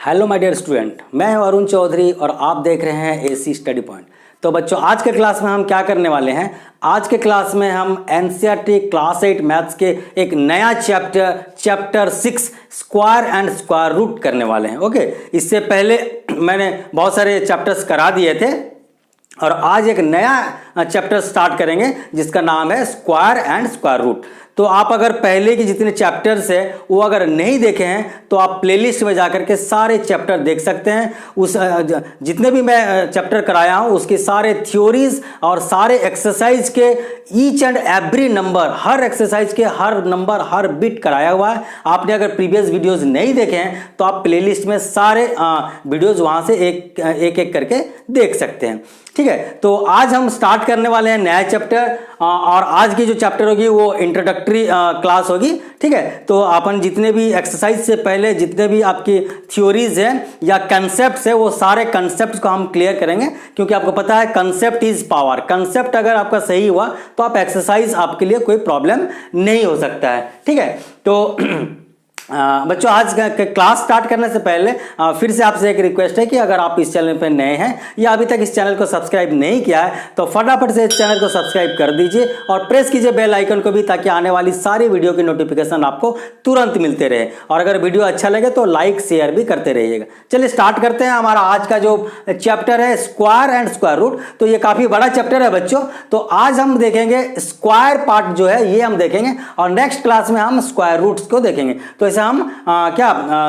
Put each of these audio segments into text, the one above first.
Hello my dear student, मैं हूं अरुण चौधरी और आप देख रहे हैं एसी स्टडी पॉइंट। तो बच्चों, आज के क्लास में हम क्या करने वाले हैं? आज के क्लास में हम एनसीईआरटी क्लास 8 मैथ्स के एक नया chapter 6 square and square root करने वाले हैं। ओके, इससे पहले मैंने बहुत सारे चैप्टर्स करा दिए थे और आज एक नया चैप्टर स्टार्ट करेंगे जिसका नाम है स्क्वायर एंड स्क्वायर रूट। तो आप अगर पहले की जितने चैप्टर्स है वो अगर नहीं देखे हैं तो आप प्लेलिस्ट में जाकर के सारे चैप्टर देख सकते हैं। उस जितने भी मैं चैप्टर कराया हूं उसके सारे थ्योरीज और सारे एक्सरसाइज के each and every number, her exercise के हर नंबर, हर बिट कराया हुआ है। आपने अगर प्रीवियस वीडियोस नहीं देखे हैं तो आप प्लेलिस्ट में सारे वीडियोस वहां से एक करके देख सकते हैं। ठीक है, तो आज हम स्टार्ट करने वाले हैं नया चैप्टर और आज की जो चैप्टर होगी वो इंट्रोडक्टरी क्लास होगी। ठीक है, तो अपन जितने भी एक्सरसाइज से पहले जितने भी आपकी थ्योरीज हैं या कंसेप्ट्स है वो सारे कंसेप्ट्स को हम क्लियर करेंगे, क्योंकि आपको पता है कंसेप्ट इज पावर। कंसेप्ट अगर आपका सही हुआ तो आप एक्सरसाइज आपके लिए कोई प्रॉब्लम नहीं हो सकता है। ठीक है, तो बच्चों, आज क्लास स्टार्ट करने से पहले फिर से आपसे एक रिक्वेस्ट है कि अगर आप इस चैनल पर नए हैं या अभी तक इस चैनल को सब्सक्राइब नहीं किया है तो फटाफट से इस चैनल को सब्सक्राइब कर दीजिए और प्रेस कीजिए बेल आइकन को भी, ताकि आने वाली सारी वीडियो की नोटिफिकेशन आपको तुरंत मिलते रहे। और अगर वीडियो अच्छा लगे तो लाइक शेयर भी करते रहिएगा। चलिए स्टार्ट करते हैं। हमारा आज का जो चैप्टर है स्क्वायर एंड स्क्वायर रूट, तो ये काफी बड़ा चैप्टर है बच्चों। तो आज हम देखेंगे स्क्वायर पार्ट जो है ये हम देखेंगे और नेक्स्ट क्लास में हम स्क्वायर रूट्स को देखेंगे। तो हम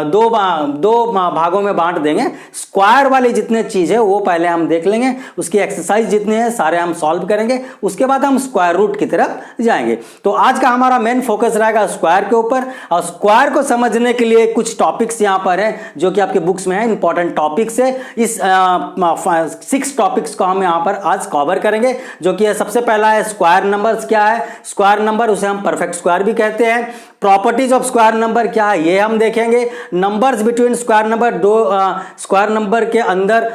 दो भागों में बांट देंगे। स्क्वायर वाली जितने चीज है वो पहले हम देख लेंगे, उसकी एक्सरसाइज जितने हैं सारे हम सॉल्व करेंगे, उसके बाद हम स्क्वायर रूट की तरफ जाएंगे। तो आज का हमारा मेन फोकस रहेगा स्क्वायर के ऊपर। और स्क्वायर को समझने के लिए कुछ टॉपिक्स यहां पर है जो कि आपके बुक्स में है, इंपॉर्टेंट टॉपिक्स है। इस 6 टॉपिक्स को हम यहां पर आज कवर करेंगे, जो कि सबसे पहला है स्क्वायर नंबर्स क्या है। स्क्वायर नंबर उसे हम परफेक्ट स्क्वायर भी कहते हैं। प्रॉपर्टीज ऑफ स्क्वायर नंबर क्या है ये हम देखेंगे। नंबर्स बिटवीन स्क्वायर नंबर, दो स्क्वायर नंबर के अंदर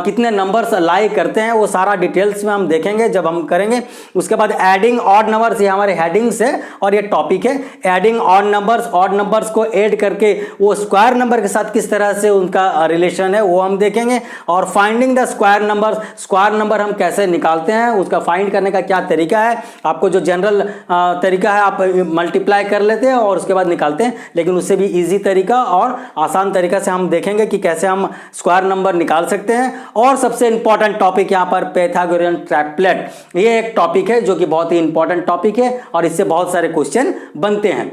कितने नंबर्स लाई करते हैं वो सारा डिटेल्स में हम देखेंगे जब हम करेंगे। उसके बाद एडिंग ऑड नंबर्स, ये हमारे हेडिंग्स है और ये टॉपिक है। एडिंग ऑड नंबर्स को ऐड करके वो स्क्वायर नंबर के साथ किस तरह से उनका रिलेशन है वो हम देखेंगे। और finding the square numbers, square number हम कैसे निकालते हैं, उसका फाइंड करने का क्या तरीका है। आपको जो जनरल तरीका है आप मल्टीप्लाई कर लेते हैं और उसके बाद निकालते हैं, लेकिन उससे भी इजी तरीका और आसान तरीका से हम देखेंगे कि कैसे हम स्क्वायर नंबर निकाल सकते हैं। और सबसे इंपॉर्टेंट टॉपिक यहाँ पर पाइथागोरियन ट्रिपलेट, ये एक टॉपिक है जो कि बहुत ही इंपॉर्टेंट टॉपिक है और इससे बहुत सारे क्वेश्चन बनते हैं।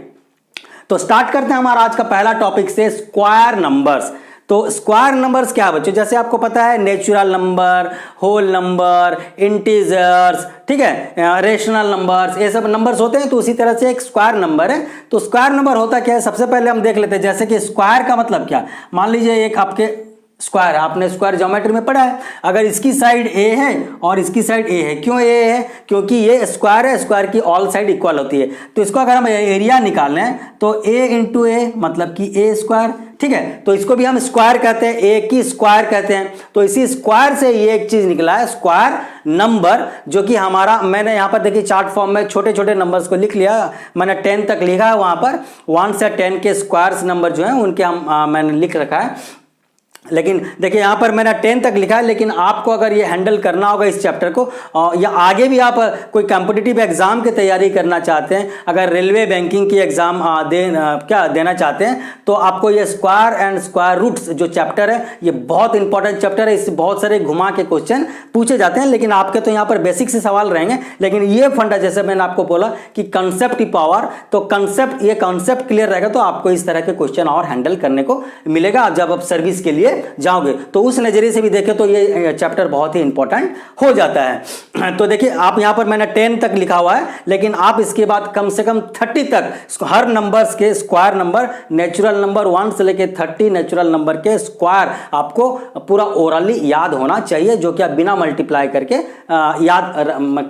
तो स्टार्ट करते हैं हमारा आज का पहला टॉपिक से, स्क्वायर नंबर्स। तो स्क्वायर नंबर्स क्या बच्चों, जैसे आपको पता है natural number, whole number, integers, ठीक है, रेशनल नंबर्स, ये सब नंबर्स होते हैं। तो उसी तरह से एक स्क्वायर नंबर है। तो स्क्वायर नंबर होता क्या है, सबसे पहले हम देख लेते हैं। जैसे कि स्क्वायर का मतलब क्या, मान लीजिए एक आपके स्क्वायर, आपने स्क्वायर ज्योमेट्री में पढ़ा है। अगर इसकी साइड ए है और इसकी साइड ए है, क्यों ए है, क्योंकि ये स्क्वायर है, स्क्वायर की ऑल साइड इक्वल होती है। तो इसको अगर हम एरिया निकाल लें तो ए इंटू ए मतलब कि ए स्क्वायर। ठीक है, तो इसको भी हम स्क्वायर कहते हैं, ए की स्क्वायर कहते हैं। तो इसी स्क्वायर से ये एक चीज निकला है स्क्वायर नंबर, जो कि हमारा, मैंने यहाँ पर देखिए चार्ट फॉर्म में छोटे छोटे नंबर्स को लिख लिया। मैंने 10 तक लिखा है, वहां पर 1 से 10 के स्क्वायर्स नंबर जो है उनके मैंने लिख रखा है। लेकिन देखिए यहाँ पर मैंने 10 तक लिखा है, लेकिन आपको अगर ये हैंडल करना होगा इस चैप्टर को, या आगे भी आप कोई कॉम्पिटिटिव एग्जाम की तैयारी करना चाहते हैं, अगर रेलवे बैंकिंग की एग्जाम देना चाहते हैं, तो आपको ये स्क्वायर एंड स्क्वायर रूट्स जो चैप्टर है ये बहुत इंपॉर्टेंट चैप्टर है। इससे बहुत सारे घुमा के क्वेश्चन पूछे जाते हैं, लेकिन आपके तो यहाँ पर बेसिक से सवाल रहेंगे। लेकिन ये फंडा, जैसे मैंने आपको बोला कि कंसेप्ट की पावर, तो ये कंसेप्ट क्लियर रहेगा तो आपको इस तरह के क्वेश्चन और हैंडल करने को मिलेगा जब आप सर्विस के लिए जाओगे। तो उस नजरिए से भी देखें तो ये चैप्टर बहुत ही इंपॉर्टेंट हो जाता है। तो देखिए आप यहां पर मैंने 10 तक लिखा हुआ है, लेकिन आप इसके बाद कम से कम 30 तक हर नंबर्स के स्क्वायर नंबर, नेचुरल नंबर 1 से लेकर 30 नेचुरल नंबर के स्क्वायर आपको पूरा ओरली याद होना चाहिए, जो कि आप बिना मल्टीप्लाई करके याद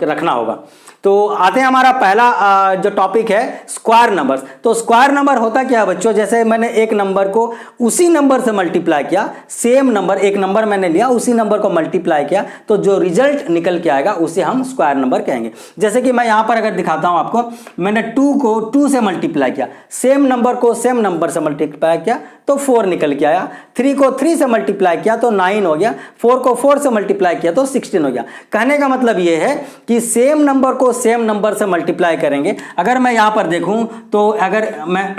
रखना होगा। तो आते हैं हमारा पहला जो टॉपिक है स्क्वायर नंबर्स। तो स्क्वायर नंबर होता क्या है बच्चों, जैसे मैंने एक नंबर को उसी नंबर से मल्टीप्लाई किया सेम नंबर, एक नंबर मैंने लिया उसी नंबर को मल्टीप्लाई किया तो जो रिजल्ट निकल के आएगा उसे हम स्क्वायर नंबर कहेंगे। जैसे कि मैं यहां पर अगर दिखाता हूं आपको, मैंने 2 को 2 से मल्टीप्लाई किया, सेम नंबर को सेम नंबर से मल्टीप्लाई किया तो 4 निकल के आया, 3 को 3 से मल्टीप्लाई किया तो 9 हो गया, 4 को 4 से मल्टीप्लाई किया तो 16 हो गया। कहने का मतलब ये है कि सेम नंबर को सेम नंबर से मल्टीप्लाई करेंगे। अगर मैं यहां पर देखूं तो अगर मैं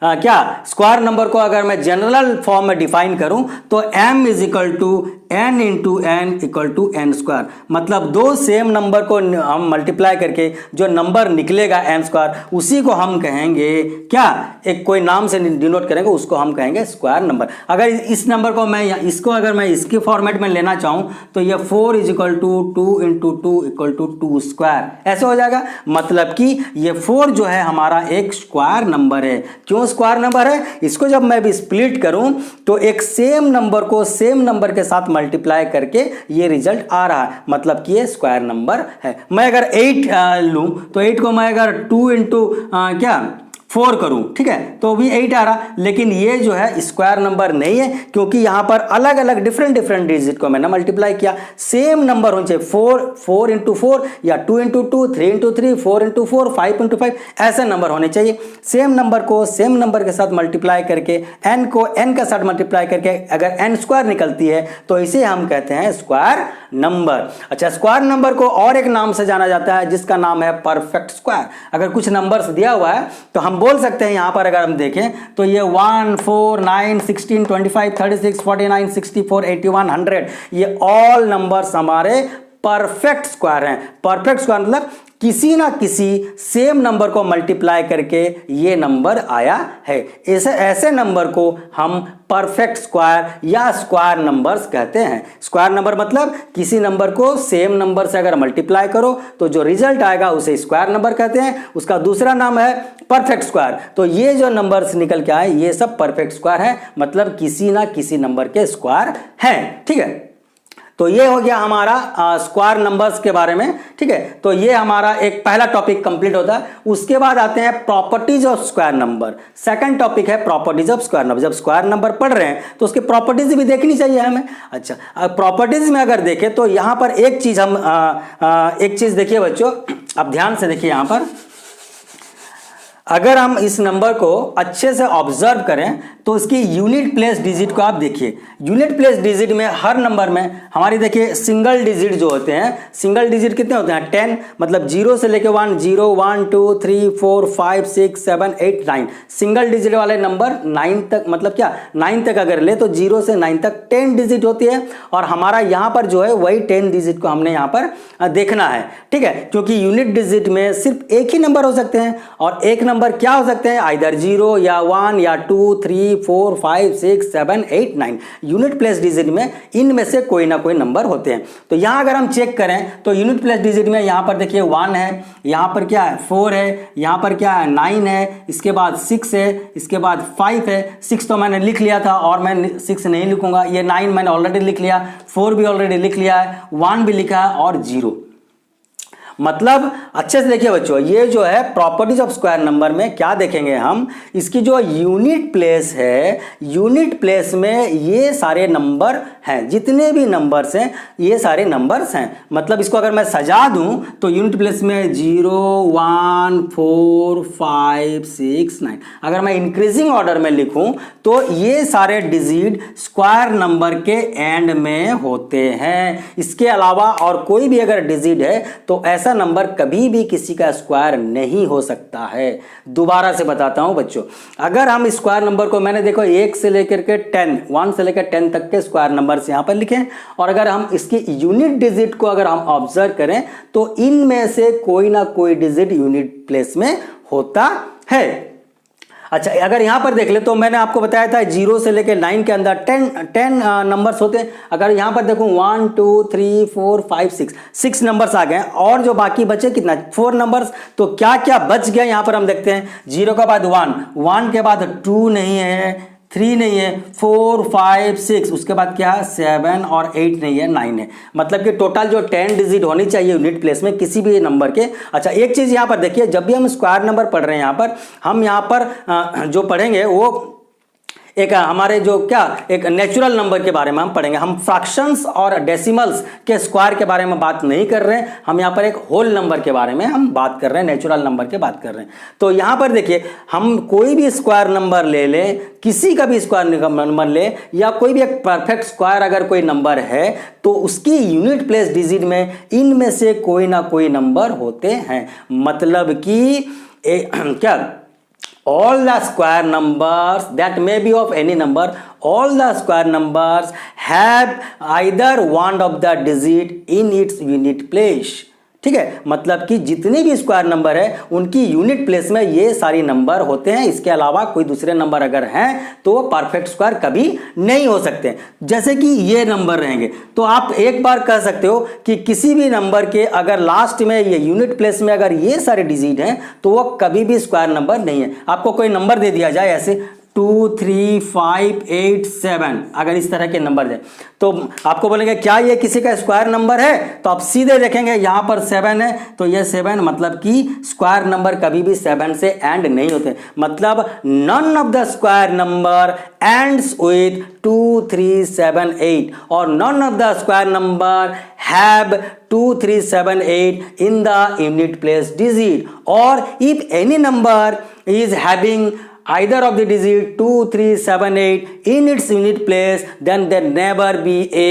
क्या स्क्वायर नंबर को अगर मैं जनरल फॉर्म में डिफाइन करूं तो m is equal to n into n equal to n square, मतलब दो सेम नंबर को हम मल्टीप्लाई करके जो नंबर निकलेगा n स्क्वायर उसी को हम कहेंगे क्या, एक कोई नाम से डिनोट करेंगे उसको हम कहेंगे स्क्वायर नंबर। अगर इस नंबर को मैं इसको अगर मैं इसके फॉर्मेट में लेना चाहूं तो ये 4 is equal to 2 into 2 equal to 2 square, ऐसे हो जाएगा। मतलब कि ये 4 जो है हमारा एक स्क्वायर नंबर है। क्यों स्क्वायर नंबर है? इसको जब मैं भी स्प्लिट करूं तो एक सेम नंबर को सेम नंबर के साथ मल्टीप्लाई करके ये रिजल्ट आ रहा है, मतलब कि ये स्क्वायर नंबर है। मैं अगर 8 लूं तो 8 को मैं अगर 2 इंटू क्या 4 करूं, ठीक है, तो भी 8 आ रहा, लेकिन ये जो है स्क्वायर नंबर नहीं है क्योंकि यहां पर अलग अलग डिफरेंट डिजिट को मैंने मल्टीप्लाई किया। सेम नंबर होने चाहिए, 4 इंटू 4 या 2 इंटू 2, 3 इंटू 3, 4 इंटू 4, 5 इंटू 5, ऐसे नंबर होने चाहिए। सेम नंबर को सेम नंबर के साथ मल्टीप्लाई करके n को n के साथ मल्टीप्लाई करके अगर n स्क्वायर निकलती है तो इसे हम कहते हैं स्क्वायर नंबर। अच्छा, स्क्वायर नंबर को और एक नाम से जाना जाता है जिसका नाम है परफेक्ट स्क्वायर। अगर कुछ नंबर्स दिया हुआ है तो हम बोल सकते हैं, यहां पर अगर हम देखें तो ये 1, 4, 9, 16, 25, 36, 49, 64, 81, 100 ये ऑल नंबर्स हमारे परफेक्ट स्क्वायर हैं। परफेक्ट स्क्वायर मतलब किसी ना किसी सेम नंबर को मल्टीप्लाई करके ये नंबर आया है। ऐसे नंबर को हम परफेक्ट स्क्वायर या स्क्वायर नंबर्स कहते हैं। स्क्वायर नंबर मतलब किसी नंबर को सेम नंबर से अगर मल्टीप्लाई करो तो जो रिजल्ट आएगा उसे स्क्वायर नंबर कहते हैं। उसका दूसरा नाम है परफेक्ट स्क्वायर। तो ये जो नंबर्स निकल के आए ये सब परफेक्ट स्क्वायर है, मतलब किसी ना किसी नंबर के स्क्वायर हैं, ठीक है। तो ये हो गया हमारा स्क्वायर नंबर्स के बारे में, ठीक है। तो ये हमारा एक पहला टॉपिक कंप्लीट होता है। उसके बाद आते हैं properties of square number. Second topic है प्रॉपर्टीज ऑफ स्क्वायर नंबर। जब स्क्वायर नंबर पढ़ रहे हैं तो उसके प्रॉपर्टीज भी देखनी चाहिए हमें। अच्छा, प्रॉपर्टीज में अगर देखें तो यहां पर एक चीज हम एक चीज देखिए बच्चों, अब ध्यान से देखिए। यहां पर अगर हम इस नंबर को अच्छे से ऑब्जर्व करें तो इसकी यूनिट प्लेस डिजिट को आप देखिए। यूनिट प्लेस डिजिट में हर नंबर में हमारी देखिए सिंगल डिजिट जो होते हैं, सिंगल डिजिट कितने होते हैं? 10, मतलब 0 से लेके 1, 0, 1, 2, 3, 4, 5, 6, 7, 8, 9 सिंगल डिजिट वाले नंबर 9 तक, मतलब क्या 9 तक अगर ले तो 0 से 9 तक 10 डिजिट होती है। और हमारा यहाँ पर जो है वही 10 डिजिट को हमने यहाँ पर देखना है, ठीक है, क्योंकि यूनिट डिजिट में सिर्फ एक ही नंबर हो सकते हैं और एक नंबर क्या हो सकते हैं? आइदर 0 या 1 या 2, 3, 4, 5, 6, 7, 8, 9 यूनिट प्लेस डिजिट में इनमें से कोई ना कोई नंबर होते हैं। तो यहां अगर हम चेक करें तो यूनिट प्लेस डिजिट में यहां पर देखिए 1 है, यहां पर क्या है 4 है, यहां पर क्या है 9 है, इसके बाद 6 है, इसके बाद 5 है। 6 तो मैंने लिख लिया था और मैं 6 नहीं लिखूंगा। ये 9 मैंने ऑलरेडी लिख लिया, 4 भी ऑलरेडी लिख लिया है, 1 भी लिखा है और 0। मतलब अच्छे से देखिए बच्चों, ये जो है प्रॉपर्टीज ऑफ स्क्वायर नंबर में क्या देखेंगे हम, इसकी जो यूनिट प्लेस है, यूनिट प्लेस में ये सारे नंबर हैं, जितने भी नंबर्स हैं ये सारे नंबर्स हैं। मतलब इसको अगर मैं सजा दूं तो यूनिट प्लेस में 0, 1, 4, 5, 6, 9 अगर मैं इंक्रीजिंग ऑर्डर में लिखूं तो ये सारे डिजिट स्क्वायर नंबर के एंड में होते हैं। इसके अलावा और कोई भी अगर डिजिट है तो ऐसा नंबर कभी भी किसी का स्क्वायर नहीं हो सकता है। दोबारा से बताता हूं बच्चों, अगर हम स्क्वायर नंबर को, मैंने देखो 1 से लेकर के 10, 1 से लेकर 10 तक के स्क्वायर नंबर्स यहां पर लिखे, और अगर हम इसकी यूनिट डिजिट को अगर हम ऑब्जर्व करें तो इनमें से कोई ना कोई डिजिट यूनिट प्लेस में होता है। अच्छा, अगर यहां पर देख ले तो मैंने आपको बताया था 0 से लेकर 9 के अंदर 10 नंबर्स होते हैं। अगर यहां पर देखूं 1, 2, 3, 4, 5, 6 नंबर्स आ गए और जो बाकी बचे कितना 4 नंबर्स। तो क्या क्या बच गया यहां पर हम देखते हैं। 0 के बाद 1 के बाद 2 नहीं है, 3 नहीं है, 4, 5, 6, उसके बाद क्या है 7 और 8 नहीं है, 9 है। मतलब कि टोटल जो 10 डिजिट होनी चाहिए यूनिट प्लेस में किसी भी नंबर के। अच्छा, एक चीज यहां पर देखिए, जब भी हम स्क्वायर नंबर पढ़ रहे हैं यहां पर हम यहां पर जो पढ़ेंगे वो एक हमारे जो क्या एक नेचुरल नंबर के बारे में हम पढ़ेंगे। हम फ्रैक्शंस और डेसिमल्स के स्क्वायर के बारे में बात नहीं कर रहे हैं, हम यहाँ पर एक होल नंबर के बारे में हम बात कर रहे हैं, नेचुरल नंबर की बात कर रहे हैं। तो यहाँ पर देखिए, हम कोई भी स्क्वायर नंबर ले लें, किसी का भी स्क्वायर नंबर ले, या कोई भी एक परफेक्ट स्क्वायर अगर कोई नंबर है तो उसकी यूनिट प्लेस डिजिट में इनमें से कोई ना कोई नंबर होते हैं। मतलब कि क्या all the square numbers that may be of any number, all the square numbers have either one of the digit in its unit place। ठीक है, मतलब कि जितने भी स्क्वायर नंबर है उनकी यूनिट प्लेस में ये सारी नंबर होते हैं। इसके अलावा कोई दूसरे नंबर अगर हैं तो वो परफेक्ट स्क्वायर कभी नहीं हो सकते। जैसे कि ये नंबर रहेंगे, तो आप एक बार कह सकते हो कि किसी भी नंबर के अगर लास्ट में ये यूनिट प्लेस में अगर ये सारे डिजिट हैं तो वो कभी भी स्क्वायर नंबर नहीं है। आपको कोई नंबर दे दिया जाए ऐसे 2 3 5 8 7, अगर इस तरह के नंबर है तो आपको बोलेंगे क्या ये किसी का स्क्वायर नंबर है, तो आप सीधे देखेंगे यहाँ पर 7 है, तो ये 7 मतलब कि स्क्वायर नंबर कभी भी 7 से एंड नहीं होते। मतलब none of the square number ends with 2 3 7 8 और none of the square number have 2 3 7 8 in the unit place digit, or if any number is having either of the digit 2 3 7 8 in its unit place, then there never be a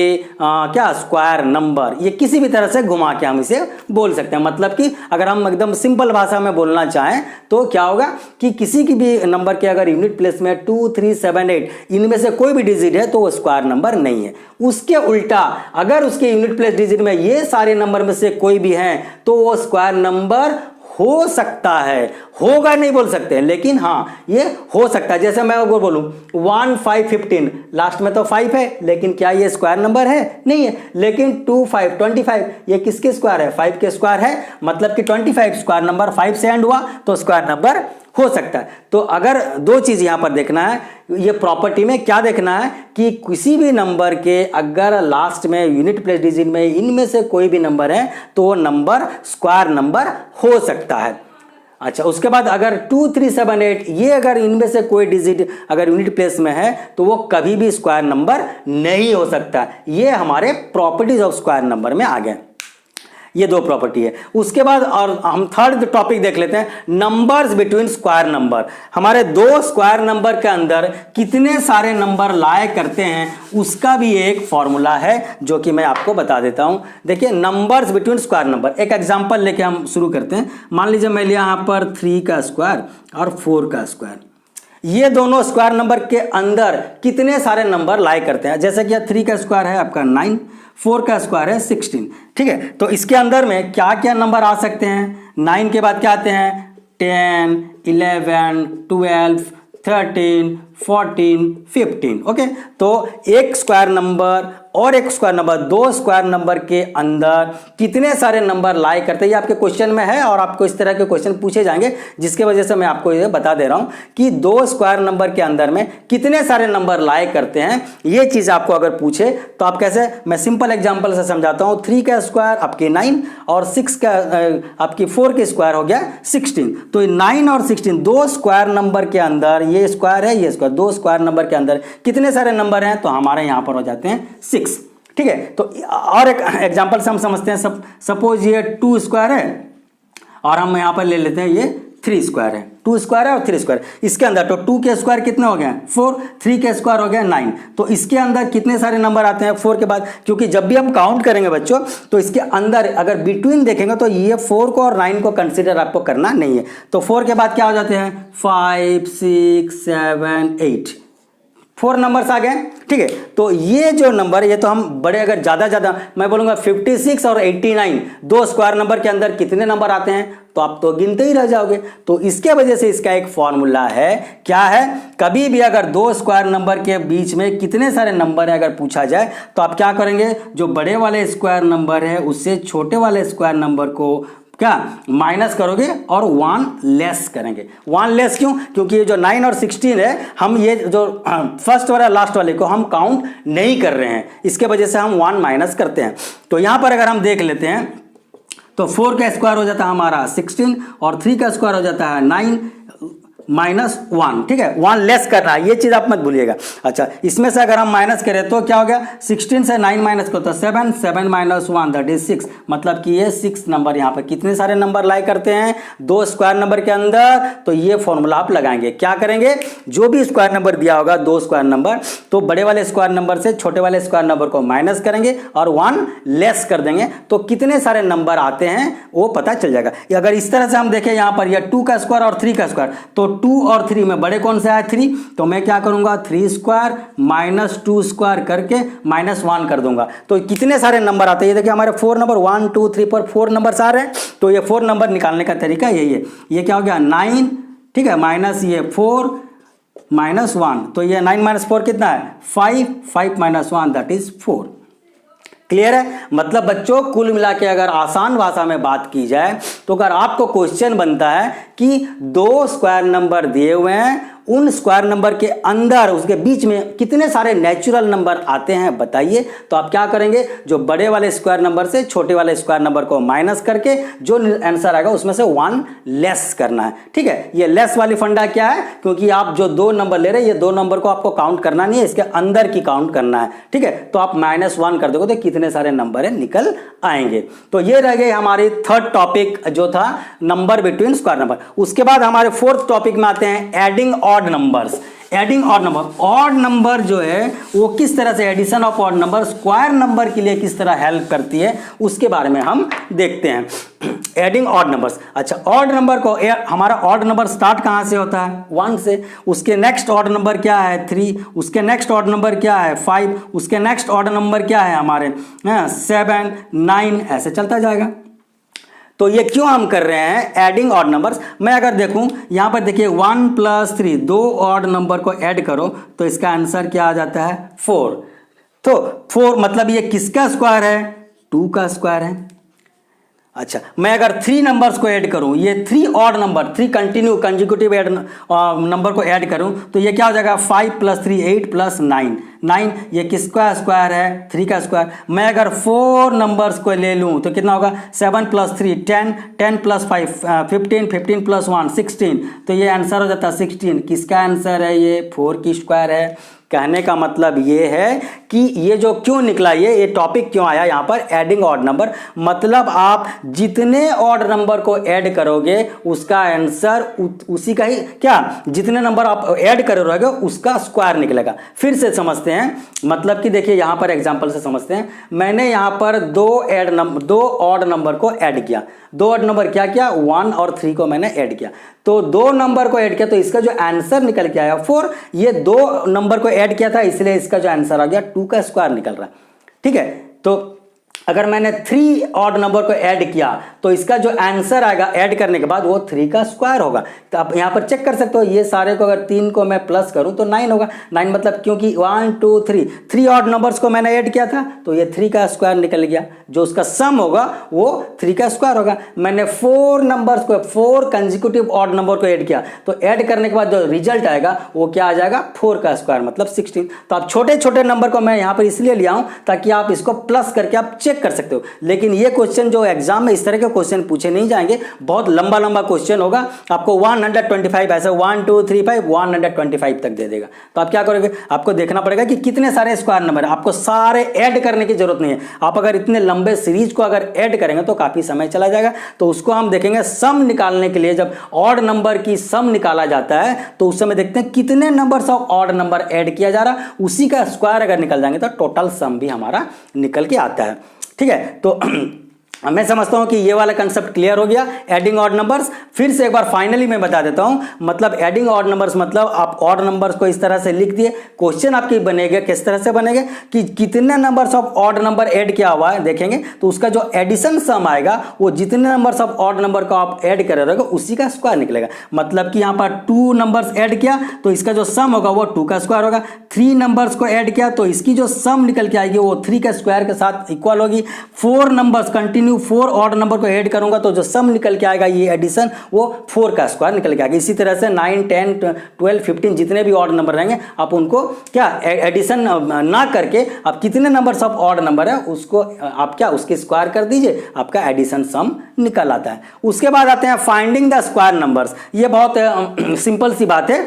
क्या square number. ये किसी भी तरह से घुमा के हम इसे बोल सकते हैं। मतलब कि अगर हम एकदम सिंपल भाषा में बोलना चाहें तो क्या होगा कि किसी की भी नंबर के अगर यूनिट प्लेस में 2 3 7 8 इनमें से कोई भी डिजिट है तो वो स्क्वायर नंबर नहीं है। उसके उल्टा अगर उसके यूनिट प्लेस डिजिट में ये सारे नंबर में से कोई भी हैं तो वो स्क्वायर नंबर हो सकता है, होगा नहीं बोल सकते, लेकिन हाँ ये हो सकता है। जैसे मैं वो बोलूं 1 5 15, लास्ट में तो 5 है, लेकिन क्या ये स्क्वायर नंबर है? नहीं है। लेकिन 2 5 25, ये किसके स्क्वायर है? 5 के स्क्वायर है। मतलब कि 25 स्क्वायर नंबर 5 से एंड हुआ तो स्क्वायर नंबर हो सकता है। तो अगर दो चीज यहां पर देखना है, ये प्रॉपर्टी में क्या देखना है कि किसी भी नंबर के अगर लास्ट में यूनिट प्लेस डिजिट में इनमें से कोई भी नंबर है तो वो नंबर स्क्वायर नंबर हो सकता है। अच्छा, उसके बाद अगर 2 3 7 8 ये अगर इनमें से कोई डिजिट अगर यूनिट प्लेस में है तो वो कभी भी स्क्वायर नंबर नहीं हो सकता। ये हमारे प्रॉपर्टीज ऑफ स्क्वायर नंबर में आ गए। ये दो प्रॉपर्टी है। उसके बाद और हम थर्ड टॉपिक देख लेते हैं, नंबर्स बिटवीन स्क्वायर नंबर। हमारे दो स्क्वायर नंबर के अंदर कितने सारे नंबर लाया करते हैं उसका भी एक फॉर्मूला है जो कि मैं आपको बता देता हूं। देखिए, नंबर्स बिटवीन स्क्वायर नंबर, एक एग्जांपल लेके हम शुरू करते हैं। मान लीजिए मैं लिया यहाँ पर 3 का स्क्वायर और 4 का स्क्वायर। ये दोनों स्क्वायर नंबर के अंदर कितने सारे नंबर लाए करते हैं। जैसे कि 3 का स्क्वायर है आपका 9, 4 का स्क्वायर है 16। ठीक है, तो इसके अंदर में क्या क्या नंबर आ सकते हैं? 9 के बाद क्या आते हैं? 10 11 12 13 14 15। ओके, तो एक स्क्वायर नंबर और एक स्क्वायर नंबर, दो स्क्वायर नंबर के अंदर कितने सारे नंबर लाए करते हैं, ये आपके क्वेश्चन में है और आपको इस तरह के क्वेश्चन पूछे जाएंगे, जिसके वजह से मैं आपको ये बता दे रहा हूं कि दो स्क्वायर नंबर के अंदर में कितने सारे नंबर लाए करते हैं। ये चीज आपको अगर पूछे तो आप कैसे, मैं सिंपल एग्जांपल से समझाता हूं। 3 का स्क्वायर आपके 9 और 6 का आपकी 4 के स्क्वायर हो गया 16। तो 9 और 16 दो स्क्वायर नंबर के अंदर, ये स्क्वायर है ये स्क्वायर, दो स्क्वायर नंबर के अंदर कितने सारे नंबर हैं? तो हमारे यहां पर हो जाते हैं 6। ठीक है, तो और एक एग्जांपल से हम समझते हैं। सपोज ये 2 स्क्वायर है और हम यहां पर ले लेते हैं ये 3 स्क्वायर है। 2 स्क्वायर है और 3 स्क्वायर, इसके अंदर तो 2 के स्क्वायर कितने हो गए? 4, 3 के स्क्वायर हो गया 9। तो इसके अंदर कितने सारे नंबर आते हैं 4 के बाद? क्योंकि जब भी हम काउंट करेंगे बच्चों तो इसके अंदर अगर बिटवीन देखेंगे तो ये 4 को और 9 को कंसीडर आपको करना नहीं है। तो 4 के बाद क्या हो जाते हैं? 5 6 7 8, 4 नंबर्स आ गए। ठीक है, तो ये जो नंबर, ये तो हम बड़े अगर ज्यादा मैं बोलूंगा 56 और 89 दो स्क्वायर नंबर के अंदर कितने नंबर आते हैं तो आप तो गिनते ही रह जाओगे। तो इसके वजह से इसका एक फॉर्मूला है, क्या है? कभी भी अगर दो स्क्वायर नंबर के बीच में कितने सारे नंबर है अगर पूछा जाए तो आप क्या करेंगे? जो बड़े वाले स्क्वायर नंबर है उससे छोटे वाले स्क्वायर नंबर को क्या माइनस करोगे और 1 लेस करेंगे। 1 लेस क्यों? क्योंकि ये जो 9 और 16 है, हम ये जो फर्स्ट वाला लास्ट वाले को हम काउंट नहीं कर रहे हैं, इसके वजह से हम 1 माइनस करते हैं। तो यहां पर अगर हम देख लेते हैं तो 4 का स्क्वायर हो जाता है हमारा 16 और 3 का स्क्वायर हो जाता है 9। -1, ठीक है, 1 लेस करना है, ये चीज आप मत भूलिएगा। अच्छा, इसमें से अगर हम माइनस करें तो क्या हो गया, 16 से 9 माइनस करो तो 7, 7 - 1 दैट इज 6, मतलब कि ये 6 नंबर यहाँ पर कितने सारे नंबर लाई करते हैं, 2 स्क्वायर नंबर के अंदर। तो ये फॉर्मूला आप लगाएंगे, क्या करेंगे, जो भी स्क्वायर नंबर दिया होगा 2 स्क्वायर नंबर, तो बड़े वाले स्क्वायर नंबर से छोटे वाले स्क्वायर नंबर को माइनस करेंगे और 1 लेस कर देंगे, तो कितने सारे नंबर आते हैं वो पता चल जाएगा। अगर इस तरह से हम देखें यहाँ पर, यह 2 का स्क्वायर और 3 का स्क्वायर, तो 2 और 3 में बड़े कौन से आए, 3, तो मैं क्या करूंगा, 3 स्क्वायर -2 स्क्वायर करके -1 कर दूंगा। तो कितने सारे नंबर आते हैं, ये देखिए हमारे 4 नंबर 1 2 3 पर 4 नंबर आ रहे हैं। तो ये 4 नंबर निकालने का तरीका यही है। ये क्या हो गया, 9, ठीक है, माइनस ये 4 -1, तो ये 9 - 4 कितना है, 5, 5 - 1 दैट इज 4। क्लियर है। मतलब बच्चों कुल मिला के अगर आसान भाषा में बात की जाए तो अगर आपको क्वेश्चन बनता है कि 2 स्क्वायर नंबर दिए हुए हैं, उन स्क्वायर नंबर के अंदर उसके बीच में कितने सारे नेचुरल नंबर आते हैं बताइए, तो आप क्या करेंगे, जो बड़े वाले स्क्वायर नंबर से छोटे वाले स्क्वायर नंबर को माइनस करके जो आंसर आएगा उसमें से 1 लेस करना है। ठीक है, ये लेस वाली फंडा क्या है, क्योंकि आप जो 2 नंबर ले रहे हैं, ये 2 नंबर को आपको काउंट करना नहीं है, इसके अंदर की काउंट करना है। ठीक है, तो आप -1 कर दोगे तो कितने सारे नंबर है निकल आएंगे। तो ये रह गए हमारी थर्ड टॉपिक जो था नंबर बिटवीन स्क्वायर नंबर। उसके बाद हमारे फोर्थ टॉपिक में आते हैं adding odd numbers. Adding odd number, odd number जो है वो किस तरह से, addition of odd number square number के लिए किस तरह हेल्प करती है उसके बारे में हम देखते हैं। Adding odd numbers. अच्छा, ऑड नंबर को हमारा ऑड नंबर स्टार्ट कहां से होता है, 1 से, उसके नेक्स्ट ऑड नंबर क्या है 3, उसके नेक्स्ट ऑड नंबर क्या है 5, उसके नेक्स्ट ऑड नंबर क्या है हमारे 7 9, ऐसे चलता जाएगा। तो ये क्यों हम कर रहे हैं एडिंग ऑड नंबर्स। मैं अगर देखूं यहां पर देखिए 1 + 3, 2 ऑड नंबर को ऐड करो तो इसका आंसर क्या आ जाता है 4। तो 4 मतलब ये किसका स्क्वायर है, 2 का स्क्वायर है। अच्छा, मैं अगर 3 नंबर्स को ऐड करूं, ये 3 ऑड नंबर, 3 कंजिक्यूटिव नंबर को ऐड करूं तो ये क्या हो जाएगा 5 + 3 8 + 9 9, ये किसका स्क्वायर है 3 का स्क्वायर। मैं अगर 4 नंबर्स को ले लूं तो कितना होगा 7 + 3 10 10 + 5 15 15 + 1 16, तो ये आंसर हो जाता है 16। किसका आंसर है, ये 4 की स्क्वायर है। कहने का मतलब ये है कि ये जो क्यों निकला, ये टॉपिक क्यों आया यहाँ पर एडिंग ऑड नंबर, मतलब आप जितने ऑड नंबर को ऐड करोगे उसका आंसर उसी का ही, क्या जितने नंबर आप ऐड करोगे उसका स्क्वायर निकलेगा। फिर से समझते हैं, मतलब कि देखिए यहाँ पर एग्जांपल से समझते हैं। मैंने यहाँ पर 2 ऑड नंबर को ऐड किया, 2 ऑड नंबर क्या किया 1 और 3 को मैंने ऐड किया, तो 2 नंबर को ऐड किया तो इसका जो आंसर निकल के आया 4। ये 2 नंबर को ऐड किया था इसलिए इसका जो आंसर आ गया 2 का स्क्वायर निकल रहा है। ठीक है, तो अगर मैंने 3 ऑड नंबर को ऐड किया तो इसका जो आंसर आएगा ऐड करने के बाद वो 3 का स्क्वायर होगा। तो आप यहाँ पर चेक कर सकते हो, ये सारे को अगर 3 को मैं प्लस करूं तो 9 होगा। 9 मतलब क्योंकि 1 2 3 ऑड नंबर्स को मैंने ऐड किया था तो ये 3 का स्क्वायर निकल गया, जो उसका सम होगा वो 3 का स्क्वायर होगा। मैंने 4 नंबर्स को, 4 कंजिक्यूटिव ऑड नंबर को ऐड किया तो ऐड करने के बाद जो रिजल्ट आएगा वो क्या आ जाएगा 4 का स्क्वायर मतलब 16। तो आप छोटे छोटे नंबर को मैं यहाँ पर इसलिए लिया हूँ ताकि आप इसको प्लस करके आप चेक कर सकते हो। लेकिन ये क्वेश्चन जो एग्जाम में इस तरह के क्वेश्चन पूछे नहीं जाएंगे, बहुत लंबा लंबा क्वेश्चन होगा, आपको 125 ऐसे 1 2 3 5 125 तक दे देगा। तो आप क्या करोगे, आपको देखना पड़ेगा कि कितने सारे स्क्वायर नंबर है, आपको सारे ऐड करने की जरूरत नहीं है। आप अगर इतने लंबे सीरीज को अगर ऐड करेंगे तो काफी समय चला जाएगा। तो उसको हम देखेंगे सम निकालने के लिए, जब ऑड नंबर की सम निकाला जाता है तो उस समय देखते हैं कितने numbers of odd number add किया जा रहा, उसी का स्क्वायर अगर निकल जाएंगे तो टोटल सम भी हमारा निकल के आता है। ठीक है, तो मैं समझता हूं कि ये वाला कंसेप्ट क्लियर हो गया एडिंग ऑड नंबर्स। फिर से एक बार फाइनली मैं बता देता हूं, मतलब एडिंग ऑड नंबर्स मतलब आप ऑड नंबर्स को इस तरह से लिख दिए, क्वेश्चन आपकी बनेगा किस तरह से बनेगा कि कितने numbers of odd number add किया हुआ है देखेंगे तो उसका जो एडिशन सम आएगा वो जितने नंबर्स ऑफ ऑड नंबर को आप ऐड कर रहे हो उसी का स्क्वायर निकलेगा। मतलब कि यहां पर 2 नंबर्स ऐड किया तो इसका जो सम होगा वो 2 का स्क्वायर होगा। 3 नंबर्स को ऐड किया तो इसकी जो सम निकल के आएगी वो 3 के स्क्वायर के साथ इक्वल होगी। 4 numbers continue value 4 odd number को ऐड करूंगा तो जो सम निकल के आएगा ये एडिशन वो 4 का स्क्वायर निकल के आएगा। इसी तरह से 9, 10, 12, 15 जितने भी ऑड नंबर रहेंगे आप उनको क्या एडिशन ना करके आप कितने नंबर ऑफ ऑड नंबर है उसको आप क्या उसके स्क्वायर कर दीजिए, आपका एडिशन सम निकल आता है। उसके बाद आते हैं फाइंडिंग द स्क्वायर नंबर्स। ये बहुत सिंपल सी बात है।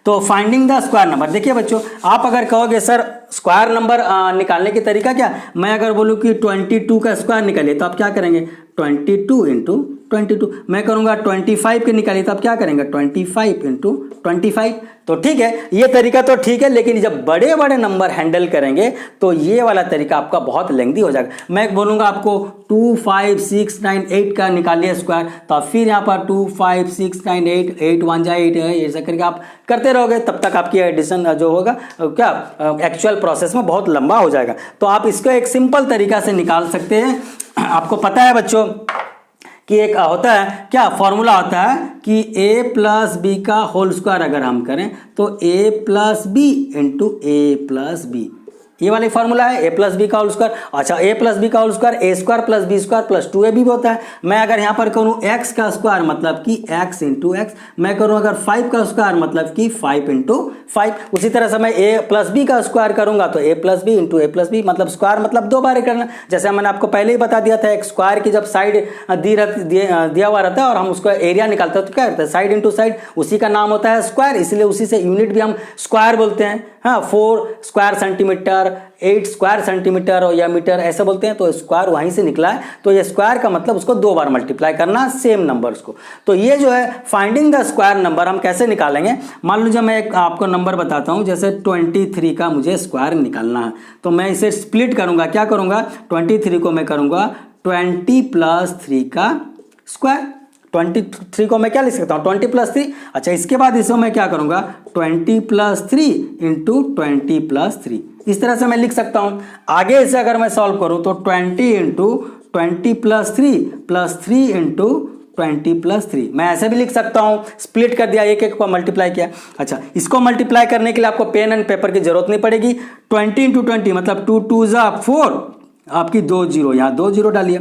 तो फाइंडिंग द स्क्वायर नंबर, देखिए बच्चों आप अगर कहोगे सर स्क्वायर नंबर निकालने की तरीका क्या, मैं अगर बोलूँ कि 22 का स्क्वायर निकालिए तो आप क्या करेंगे 22 इंटू 22, मैं करूँगा 25 के निकालिए तो आप क्या करेंगे 25 इंटू 25। तो ठीक है ये तरीका तो ठीक है, लेकिन जब बड़े बड़े नंबर हैंडल करेंगे तो ये वाला तरीका आपका बहुत लेंथी हो जाएगा। मैं बोलूँगा आपको 2, 5, 6, 9, 8 का निकालिए स्क्वायर, तो आप फिर यहाँ पर 2, 5, 6, 9, 8, 8 1 जा 8 है, ऐसा करके आप करते रहोगे तब तक आपकी एडिशन जो होगा क्या एक्चुअल प्रोसेस में बहुत लंबा हो जाएगा। तो आप इसको एक सिंपल तरीका से निकाल सकते हैं। आपको पता है बच्चों कि एक होता है क्या फॉर्मूला होता है कि a प्लस बी का होल स्क्वायर अगर हम करें तो a plus b into a plus b, ये वाला फॉर्मूला है a प्लस बी का होल स्क्वायर। अच्छा a प्लस बी का whole square a square plus b square plus 2ab भी होता है। मैं अगर यहाँ पर करूँ x का स्क्वायर मतलब कि x इंटू एक्स, मैं करूँ अगर 5 का स्क्वायर मतलब कि 5 इंटू 5। उसी तरह से मैं a प्लस बी का स्क्वायर करूंगा तो a plus b into a plus b, मतलब स्क्वायर मतलब 2 बार करना। जैसे मैंने आपको पहले ही बता दिया था एक स्क्वायर की जब साइड दिया हुआ रहता है और हम उसको एरिया निकालते हैं तो क्या करते हैं साइड इंटू साइड, उसी का नाम होता है स्क्वायर, इसलिए उसी से यूनिट भी हम स्क्वायर बोलते हैं। हाँ 4 स्क्वायर सेंटीमीटर, 8 स्क्वायर सेंटीमीटर या मीटर ऐसे बोलते हैं, तो स्क्वायर वहीं से निकला है। तो ये स्क्वायर का मतलब उसको 2 बार मल्टीप्लाई करना सेम नंबर्स को। तो ये जो है फाइंडिंग द स्क्वायर नंबर हम कैसे निकालेंगे, मान लीजिए मैं एक आपको नंबर बताता हूँ, जैसे 23 का मुझे स्क्वायर निकालना है तो मैं इसे स्प्लिट करूंगा, क्या करूंगा 23 को मैं करूंगा 20 प्लस 3 का स्क्वायर। 23 को मैं क्या लिख सकता हूँ 20 प्लस 3। अच्छा इसके बाद इसको मैं क्या करूंगा 20 प्लस 3 इंटू 20 प्लस 3, इस तरह से मैं लिख सकता हूँ। आगे इसे अगर मैं सॉल्व करूँ तो 20 इंटू 20 प्लस 3 इंटू 20 प्लस 3, मैं ऐसे भी लिख सकता हूँ। स्प्लिट कर दिया, एक एक को मल्टीप्लाई किया। अच्छा इसको मल्टीप्लाई करने के लिए आपको पेन एंड पेपर की जरूरत नहीं पड़ेगी। 20 इंटू 20 मतलब 2 2 जा 4, आपकी 2 जीरो, यहाँ 2 जीरो डालिए,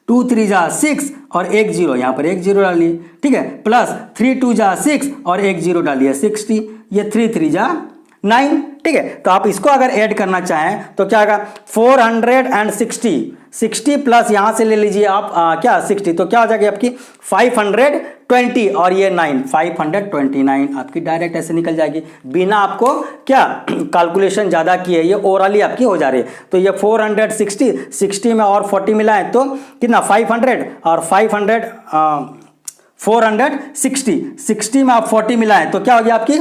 2 3 जा 6 और 1 जीरो, यहाँ पर 1 जीरो डालिए, ठीक है, प्लस 3 2 जा 6 और 1 जीरो डालिए 60, ये 3 3 जा 9, ठीक है। तो आप इसको अगर ऐड करना चाहें तो क्या आएगा 460, 60 प्लस यहाँ से ले लीजिए आप क्या 60, तो क्या हो जाएगी आपकी 520 और ये 9 529 आपकी डायरेक्ट ऐसे निकल जाएगी बिना आपको क्या कैलकुलेशन ज़्यादा किए, ये ओरली आपकी हो जा रही है। तो ये 460 में और 40 मिलाएं तो कितना 500 और 460 में आप 40 मिलाएं तो क्या हो गया आपकी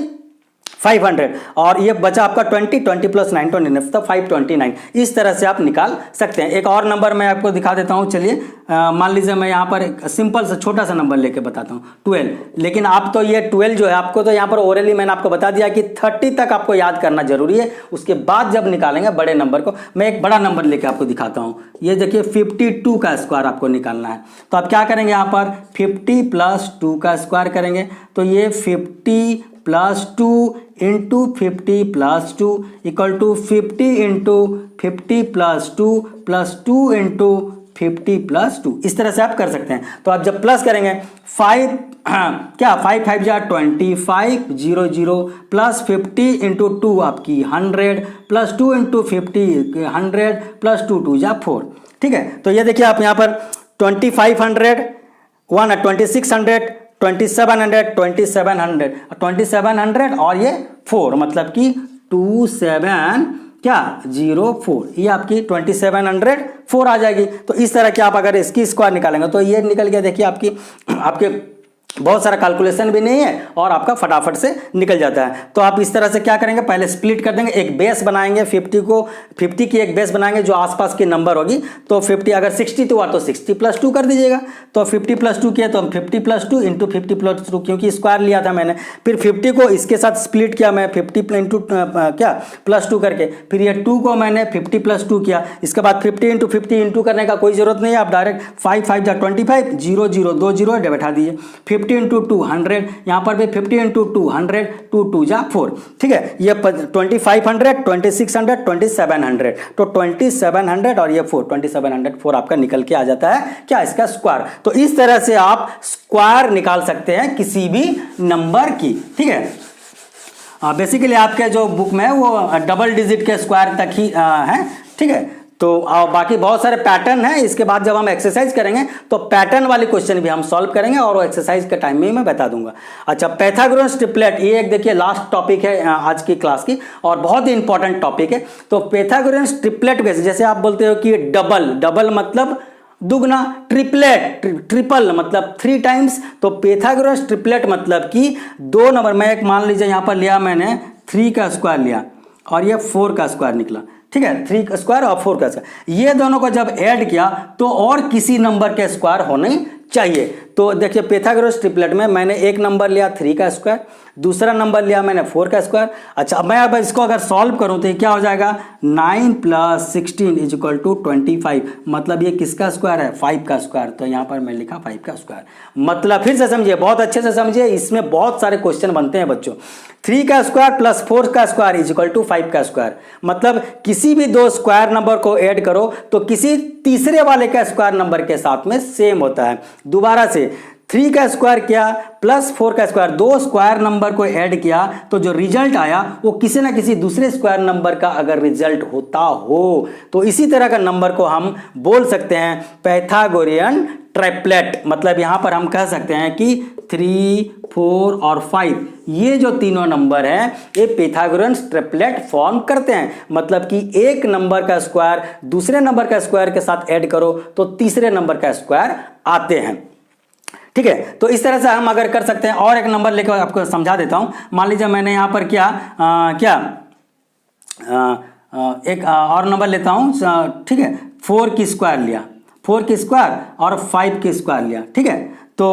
500 और ये बचा आपका 20 प्लस 9 29, तो 529। इस तरह से आप निकाल सकते हैं। एक और नंबर मैं आपको दिखा देता हूँ, चलिए मान लीजिए मैं यहाँ पर एक सिंपल सा छोटा सा नंबर लेके बताता हूँ 12, लेकिन आप तो ये 12 जो है आपको तो यहाँ पर ओरली मैंने आपको बता दिया कि 30 तक आपको याद करना जरूरी है। उसके बाद जब निकालेंगे बड़े नंबर को, मैं एक बड़ा नंबर लेके आपको दिखाता हूँ। ये देखिए 52 का स्क्वायर आपको निकालना है, तो आप क्या करेंगे यहाँ पर 50 प्लस 2 का स्क्वायर करेंगे, तो ये 50 plus 2 into 50 plus 2 equal to 50 into 50 plus 2 plus 2 into 50 plus 2, इस तरह से आप कर सकते हैं। तो आप जब प्लस करेंगे 5 क्या 5 5 जा 25 0 0 प्लस 50 इंटू 2 आपकी 100 प्लस 2 इंटू 50 100 प्लस 2 2 जा 4, ठीक है। तो ये देखिए आप यहाँ पर 2500 2600 2700 और ये 4 मतलब कि 27 क्या 04, ये आपकी 2704 आ जाएगी। तो इस तरह के आप अगर इसकी स्क्वायर निकालेंगे तो ये निकल गया, देखिए आपके बहुत सारा कैलकुलेशन भी नहीं है और आपका फटाफट से निकल जाता है। तो आप इस तरह से क्या करेंगे पहले स्प्लिट कर देंगे, एक बेस बनाएंगे 50 की एक बेस बनाएंगे जो आसपास की नंबर होगी। तो 50 अगर 62 हुआ तो 60 प्लस 2 कर दीजिएगा, तो 50 प्लस 2 किया तो 50 प्लस 2 इंटू 50 प्लस 2, क्योंकि स्क्वायर लिया था मैंने। फिर 50 को इसके साथ स्प्लिट किया मैं 50 इंटू क्या प्लस 2 करके, फिर ये 2 को मैंने 50 प्लस 2 किया। इसके बाद 50 इंटू 50 इंटू करने का कोई जरूरत नहीं है, आप डायरेक्ट 5 5 जा 25 0 0 2 0 बैठा दिए। फिर 50 इंटू 2 100, यहाँ पर भी 50 इंटू 2 100, 2 2 जा 4, ठीक है। ये 2500, 2600, 2700, तो 2700 और ये 4, 2704 आपका निकल के आ जाता है क्या, इसका स्क्वायर। तो इस तरह से आप स्क्वायर निकाल सकते हैं किसी भी नंबर की, ठीक है। बेसिकली आपके जो बुक में है वो डबल डिजिट के स्क्वायर तक ही है, ठीक है। तो बाकी बहुत सारे पैटर्न हैं, इसके बाद जब हम एक्सरसाइज करेंगे तो पैटर्न वाले क्वेश्चन भी हम सॉल्व करेंगे और वो एक्सरसाइज के टाइम में ही मैं बता दूंगा। अच्छा, पाइथागोरस ट्रिपलेट, ये एक देखिए लास्ट टॉपिक है आज की क्लास की और बहुत ही इंपॉर्टेंट टॉपिक है। तो पाइथागोरस ट्रिपलेट जैसे आप बोलते हो कि डबल, डबल मतलब दुगना, ट्रिपलेट ट्रिपल मतलब 3 टाइम्स, तो पाइथागोरस ट्रिपलेट मतलब कि 2 नंबर में एक मान लीजिए यहाँ पर लिया मैंने 3 का स्क्वायर लिया और ये 4 का स्क्वायर निकला, ठीक है। 3 का स्क्वायर और 4 का स्क्वायर, ये दोनों को जब ऐड किया तो और किसी नंबर के स्क्वायर होने चाहिए। तो देखिए पाइथागोरस ट्रिपलेट में मैंने एक नंबर लिया 3 का स्क्वायर, दूसरा नंबर लिया मैंने 4 का स्क्वायर। अच्छा, मैं अब इसको अगर सॉल्व करूं तो ये क्या हो जाएगा, 9 + 16 = 25, मतलब ये किसका स्क्वायर है, 5 का स्क्वायर। तो यहाँ पर मैं लिखा 5 का स्क्वायर। मतलब फिर से समझिए, बहुत अच्छे से समझिए, इसमें बहुत सारे क्वेश्चन बनते हैं बच्चों। 3 का स्क्वायर + 4 का स्क्वायर = 5 का स्क्वायर, मतलब किसी भी 2 स्क्वायर नंबर को ऐड करो तो किसी तीसरे वाले का स्क्वायर नंबर के साथ में सेम होता है। दोबारा से 3 का स्क्वायर किया + 4 का स्क्वायर, 2 स्क्वायर नंबर को ऐड किया तो जो रिजल्ट आया वो किसी ना किसी दूसरे स्क्वायर नंबर का अगर रिजल्ट होता हो तो इसी तरह का नंबर को हम बोल सकते हैं पाइथागोरियन ट्रिपलेट। मतलब यहां पर हम कह सकते हैं कि 3, 4 और 5 ये जो तीनों नंबर हैं ये पाइथागोरियन ट्रिपलेट फॉर्म करते हैं। मतलब कि एक नंबर का स्क्वायर दूसरे नंबर का स्क्वायर के साथ ऐड करो तो तीसरे नंबर का स्क्वायर आते हैं, ठीक है। तो इस तरह से हम अगर कर सकते हैं। और एक नंबर लेकर आपको समझा देता हूं। मान लीजिए मैंने यहां पर एक और नंबर लेता हूं, ठीक है। 4 की स्क्वायर लिया, 4 की स्क्वायर और 5 की स्क्वायर लिया, ठीक है। तो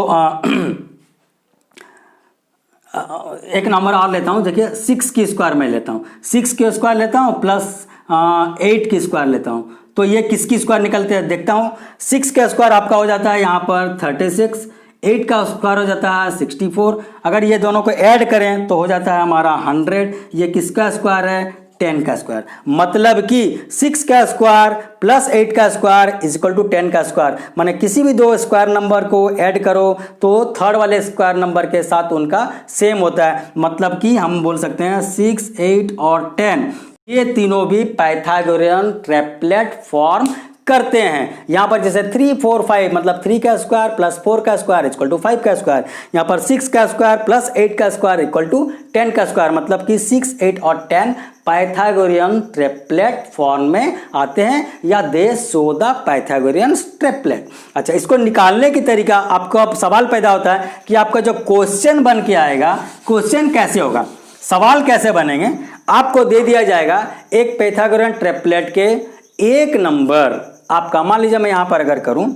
एक नंबर और लेता हूं, देखिए 6 की स्क्वायर मैं लेता हूं, 6 की स्क्वायर लेता हूं प्लस 8 की स्क्वायर लेता हूं। तो ये किसकी स्क्वायर निकलते हैं देखता हूं। 6 का स्क्वायर आपका हो जाता है यहाँ पर 36, 8 का स्क्वायर हो जाता है 64। अगर ये दोनों को ऐड करें तो हो जाता है हमारा 100। ये किसका स्क्वायर है, 10 का स्क्वायर। मतलब कि 6 का स्क्वायर + 8 का स्क्वायर = 10 का स्क्वायर। माने किसी भी 2 स्क्वायर नंबर को ऐड करो तो थर्ड वाले स्क्वायर नंबर के साथ उनका सेम होता है। मतलब कि हम बोल सकते हैं 6, 8 और 10 ये तीनों भी पाइथागोरियन ट्रिपलेट फॉर्म करते हैं। यहां पर जैसे 3, 4, 5 मतलब 3 का स्क्वायर + 4 का स्क्वायर = 5 का स्क्वायर। यहां पर 6 का स्क्वायर + 8 का स्क्वायर = 10 का स्क्वायर। मतलब कि 6, 8 और 10 पाइथागोरियन ट्रिपलेट फॉर्म में आते हैं या दे शो द पाइथागोरियन ट्रिपलेट। अच्छा, इसको निकालने की तरीका आपको अब सवाल पैदा होता है कि आपका जो क्वेश्चन बन के आएगा, क्वेश्चन कैसे होगा, सवाल कैसे बनेंगे। आपको दे दिया जाएगा एक पाइथागोरियन ट्रिपलेट के एक नंबर आपका, मान लीजिए मैं यहां पर अगर करूं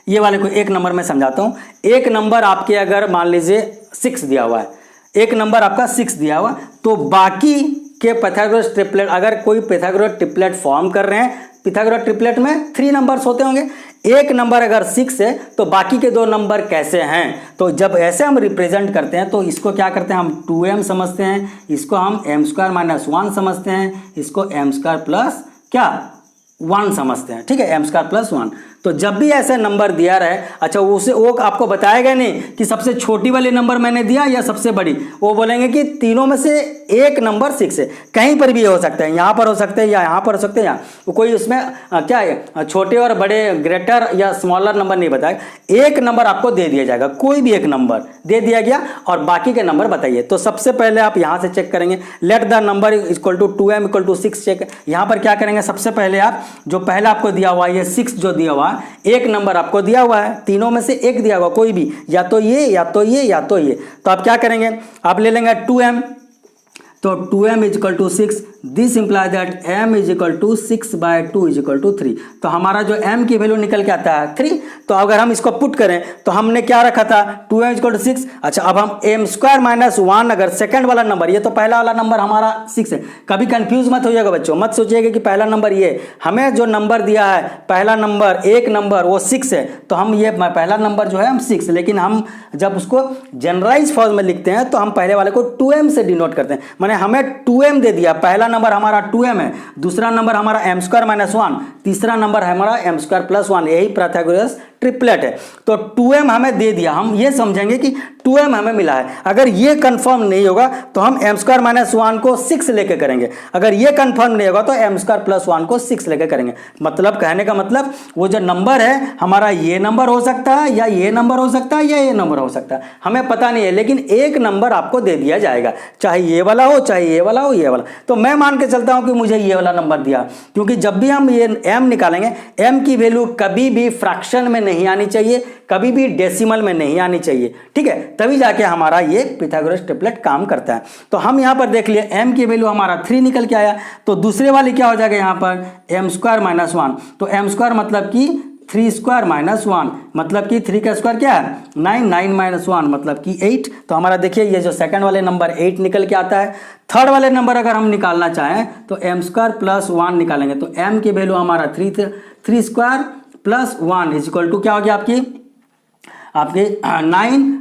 ये वाले को एक नंबर में समझाता हूं। एक नंबर आपके अगर मान लीजिए 6 दिया हुआ है, एक नंबर आपका 6 दिया हुआ, तो बाकी के पाइथागोरस ट्रिपलेट अगर कोई पाइथागोरस ट्रिपलेट फॉर्म कर रहे हैं, पाइथागोरस ट्रिपलेट में 3 नंबर्स होते होंगे। एक नंबर अगर 6 है तो बाकी के 2 नंबर कैसे हैं। तो जब ऐसे हम रिप्रेजेंट करते हैं तो इसको क्या करते हैं, हम 2m समझते हैं, इसको हम m² - 1 समझते हैं, इसको m² + 1 समझते हैं, ठीक है, m² + 1। तो जब भी ऐसा नंबर दिया रहे, अच्छा उसे वो आपको बताएगा नहीं कि सबसे छोटी वाली नंबर मैंने दिया या सबसे बड़ी, वो बोलेंगे कि तीनों में से एक नंबर 6 है। कहीं पर भी हो सकता है, यहाँ पर हो सकते हैं या यहाँ पर हो सकते हैं, यहाँ कोई उसमें क्या है छोटे और बड़े, ग्रेटर या स्मॉलर नंबर नहीं बताएगा। एक नंबर आपको दे दिया जाएगा, कोई भी एक नंबर दे दिया गया और बाकी के नंबर बताइए। तो सबसे पहले आप यहाँ से चेक करेंगे, let the number = 2m = 6 check. यहाँ पर क्या करेंगे, सबसे पहले आप जो पहला आपको दिया हुआ है ये 6 जो दिया हुआ एक नंबर आपको दिया हुआ है, तीनों में से एक दिया हुआ, कोई भी, या तो ये या तो ये या तो ये। तो आप क्या करेंगे, आप ले लेंगे 2m, तो 2m is equal to 6, this imply that m is equal to 6/2 is equal to 3। तो हमारा जो m की वैल्यू निकल के आता है 3। तो अगर हम इसको पुट करें तो हमने क्या रखा था 2m इज इक्वल टू 6। अच्छा, अब हम m² माइनस 1 अगर सेकंड वाला नंबर, ये तो पहला वाला नंबर हमारा 6 है। कभी कंफ्यूज मत होइएगा बच्चों, मत सोचिएगा कि पहला नंबर ये, हमें जो नंबर दिया है पहला नंबर एक नंबर वो 6 है, तो हम ये पहला नंबर जो है हम 6, लेकिन हम जब उसको जनरलाइज फॉर्म में लिखते हैं तो हम पहले वाले को 2m से डिनोट करते हैं। माने हमें 2m दे दिया, पहला नंबर हमारा 2m है, दूसरा नंबर हमारा m² माइनस 1, तीसरा नंबर है हमारा m² प्लस 1, यही पाइथागोरस ट्रिपलेट है। तो 2m हमें दे दिया, हम ये समझेंगे कि 2m हमें मिला है। अगर ये कंफर्म नहीं होगा तो हम m² माइनस 1 को 6 लेके करेंगे, अगर ये कंफर्म नहीं होगा तो m² प्लस 1 को 6 लेके करेंगे। मतलब कहने का मतलब वो जो नंबर है हमारा ये नंबर हो सकता है या ये नंबर हो सकता है या ये नंबर हो सकता है, हमें पता नहीं है, लेकिन एक नंबर आपको दे दिया जाएगा, चाहे ये वाला हो, चाहे ये वाला हो, ये वाला। तो मैं मान के चलता हूं कि मुझे ये वाला नंबर दिया, क्योंकि जब भी हम ये m निकालेंगे, m की वैल्यू कभी भी फ्रैक्शन में नहीं आनी चाहिए, कभी भी डेसिमल में नहीं आनी चाहिए, ठीक है, तभी जाके हमारा ये पाइथागोरस ट्रिपलेट काम करता है। तो हम यहां पर देख लिए m की वैल्यू हमारा 3 निकल के आया, तो दूसरे वाली क्या हो जाएगा यहां पर m² माइनस 1। तो m² मतलब कि 3² माइनस 1, मतलब कि 3 का स्क्वायर क्या है 9, 9 माइनस 1 मतलब कि 8। तो हमारा देखिए ये जो सेकंड वाले नंबर 8 निकल के आता है। थर्ड वाले नंबर अगर हम निकालना चाहें तो m² प्लस 1 निकालेंगे, तो m की वैल्यू हमारा 3² प्लस 1 इज इक्वल टू क्या हो गया आपकी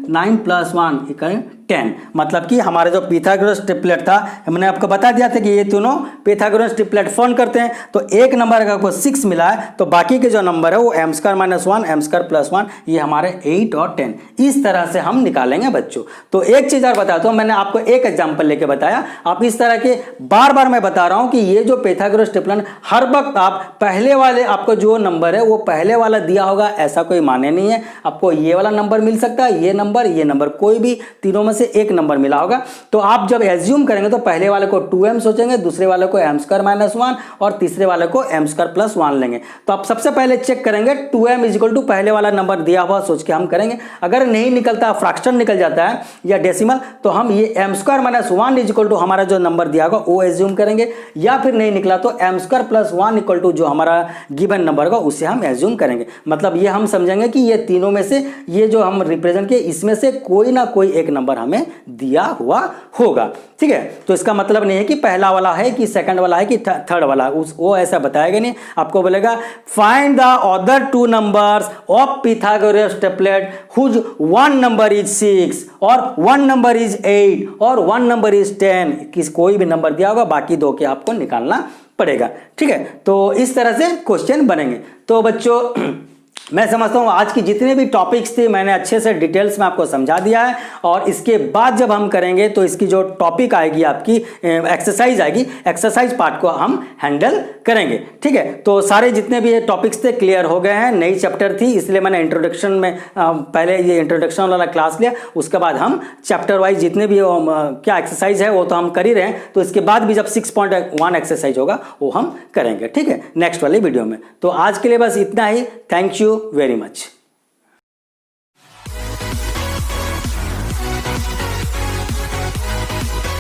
9 प्लस 1 इक्वल 10। मतलब कि हमारा जो पाइथागोरस ट्रिपलेट था, मैंने आपको बता दिया था कि ये दोनों पाइथागोरस ट्रिपलेट फॉर्म करते हैं। तो एक नंबर अगर आपको 6 मिला है तो बाकी के जो नंबर है वो m² माइनस 1, m² प्लस 1, ये हमारे 8 और 10, इस तरह से हम निकालेंगे बच्चों। तो एक चीज और बताता हूँ, मैंने आपको एक एग्जाम्पल लेके बताया, आप इस तरह के बार बार मैं बता रहा हूँ कि ये जो पाइथागोरस ट्रिपलेट हर वक्त आप पहले वाले आपको जो नंबर है वो पहले वाला दिया होगा ऐसा कोई माने नहीं है, आपको ये वाला नंबर मिल सकता है, ये नंबर कोई भी तीनों में से एक नंबर मिला होगा। तो आप जब एज्यूम करेंगे तो पहले वाले को 2m सोचेंगे, दूसरे वाले को m² माइनस 1 और तीसरे वाले को m² प्लस 1 लेंगे। तो आप सबसे पहले चेक करेंगे 2m इज इक्वल टू पहले वाला नंबर दिया हुआ सोच के हम करेंगे। अगर नहीं निकलता, फ्रैक्शन निकल जाता है या डेसिमल, तो हम ये m² minus 1 is equal to हमारा जो नंबर दिया होगा वो एज्यूम करेंगे, या फिर नहीं निकला तो m² प्लस 1 इक्वल टू जो हमारा गिवन नंबर होगा उसे हम एज्यूम करेंगे। मतलब ये हम समझेंगे कि ये तीनों में से ये जो हम रिप्रेजेंट किए इसमें से कोई ना कोई एक नंबर हमें दिया हुआ होगा, ठीक है। तो इसका मतलब नहीं है कि पहला वाला है कि सेकंड वाला है कि थर्ड वाला, वो ऐसा बताएगा नहीं। आपको बोलेगा find the other 2 numbers of Pythagoras triplet whose 1 number is 6 और 1 नंबर इज 8 और 1 नंबर इज 10। किस कोई भी नंबर दिया होगा, बाकी 2 के आपको निकालना पड़ेगा, ठीक है। तो इस तरह से क्वेश्चन बनेंगे। तो बच्चों मैं समझता हूँ आज की जितने भी टॉपिक्स थे मैंने अच्छे से डिटेल्स में आपको समझा दिया है, और इसके बाद जब हम करेंगे तो इसकी जो टॉपिक आएगी आपकी एक्सरसाइज आएगी, एक्सरसाइज पार्ट को हम हैंडल करेंगे, ठीक है। तो सारे जितने भी टॉपिक्स थे क्लियर हो गए हैं। नई चैप्टर थी इसलिए मैंने इंट्रोडक्शन में पहले ये इंट्रोडक्शन वाला क्लास लिया, उसके बाद हम चैप्टर वाइज जितने भी क्या एक्सरसाइज है वो तो हम कर ही रहे हैं, तो इसके बाद भी जब 6.1 एक्सरसाइज होगा वो हम करेंगे, ठीक है, नेक्स्ट वाले वीडियो में। तो आज के लिए बस इतना ही। Thank you very much.